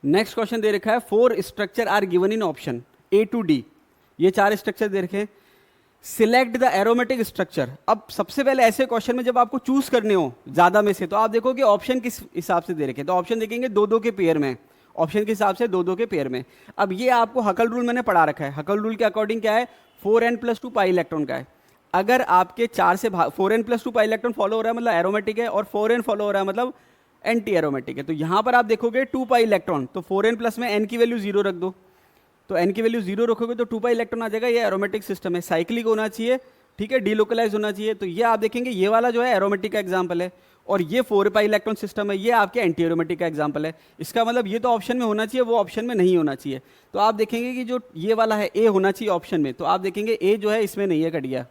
Next question दे रखा है 4 structure are given in option A to D। ये 4 structure दे रखे हैं। Select the aromatic structure. अब सबसे पहले ऐसे क्वेश्चन में जब आपको चूज करने हो ज्यादा में से, तो आप देखो कि ऑप्शन किस हिसाब से दे रखे हैं। तो ऑप्शन देखेंगे 2-2 के पेयर में, ऑप्शन के हिसाब से 2-2 के पेयर में। अब ये आपको हकल रूल मैंने पढ़ा रखा है। हकल रूल के अकॉर्डिंग क्या है, 4n+2 पाई इलेक्ट्रॉन का है। अगर आपके 4 से 4n+2 पाई इलेक्ट्रॉन फॉलो हो रहा है मतलब एरोमेटिक है, और 4n फॉलो हो रहा है मतलब एंटी एरोमेटिक है। तो यहां पर आप देखोगे 2 पाई इलेक्ट्रॉन, तो 4n प्लस में n की वैल्यू 0 रख दो। तो n की वैल्यू 0 रखोगे तो 2 पाई इलेक्ट्रॉन आ जाएगा। ये एरोमेटिक सिस्टम है, साइक्लिक होना चाहिए, ठीक है, डीलोकलाइज होना चाहिए। तो ये आप देखेंगे ये वाला जो है एरोमेटिक का एग्जांपल है, और ये 4 पाई इलेक्ट्रॉन सिस्टम है, ये आपके एंटी एरोमेटिक का एग्जांपल है। इसका मतलब ये तो ऑप्शन में होना चाहिए, वो ऑप्शन में नहीं होना चाहिए। तो आप देखेंगे कि जो ये वाला है ए होना चाहिए ऑप्शन में, तो आप देखेंगे ए जो है इसमें नहीं है, कट गया।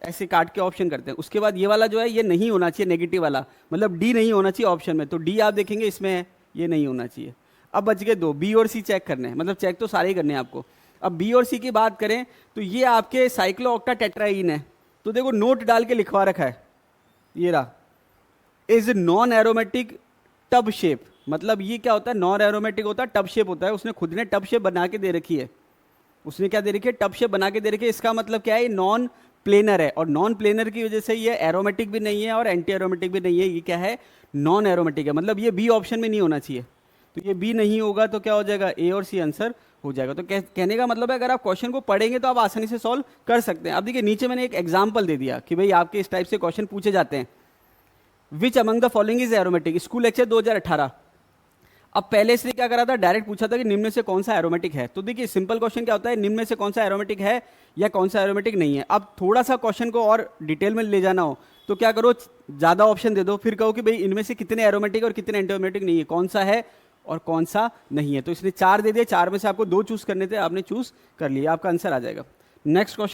ऐसे काट के ऑप्शन करते हैं। उसके बाद ये वाला जो है ये नहीं होना चाहिए, नेगेटिव वाला, मतलब डी नहीं होना चाहिए ऑप्शन में, तो डी आप देखेंगे इसमें है, ये नहीं होना चाहिए। अब बच गए 2, बी और सी चेक करने हैं, मतलब चेक तो सारे ही करने हैं आपको। अब बी और सी की बात करें तो ये आपके साइक्लो ऑक्टा टेट्राईन है। तो देखो नोट डाल के लिखवा रखा है, ये रहा, is non aromatic tub shape. मतलब ये क्या होता है, नॉन एरोमेटिक होता है, टब शेप होता है। उसने खुद ने टब शेप बना के दे रखी है, उसने क्या दे रखी है, टब शेप बना के दे रखी है। इसका मतलब क्या है, ये नॉन प्लेनर है, और नॉन प्लेनर की वजह से ये एरोमेटिक भी नहीं है और एंटी एरोमेटिक भी नहीं है। ये क्या है, नॉन एरोमेटिक है, मतलब ये बी ऑप्शन में नहीं होना चाहिए। तो ये बी नहीं होगा तो क्या हो जाएगा, ए और सी आंसर हो जाएगा। तो कहने का मतलब है अगर आप क्वेश्चन को पढ़ेंगे तो आप आसानी से सॉल्व कर सकते हैं। अब देखिए नीचे मैंने एक एग्जाम्पल दे दिया कि भाई आपके इस टाइप से क्वेश्चन पूछे जाते हैं। Which among the following is aromatic, school lecture 2018। अब पहले इसने क्या करा था, डायरेक्ट पूछा था कि निम्न में से कौन सा एरोमेटिक है। तो देखिए सिंपल क्वेश्चन क्या होता है, निम्न में से कौन सा एरोमेटिक है या कौन सा एरोमेटिक नहीं है। अब थोड़ा सा क्वेश्चन को और डिटेल में ले जाना हो तो क्या करो, ज्यादा ऑप्शन दे दो, फिर कहो कि भाई इनमें से कितने एरोमेटिक और कितने एंटी एरोमेटिक नहीं है, कौन सा है और कौन सा नहीं है। तो इसने 4 दे दिए, 4 में से आपको 2 चूज करने थे, आपने चूज कर लिया, आपका आंसर आ जाएगा। Next question.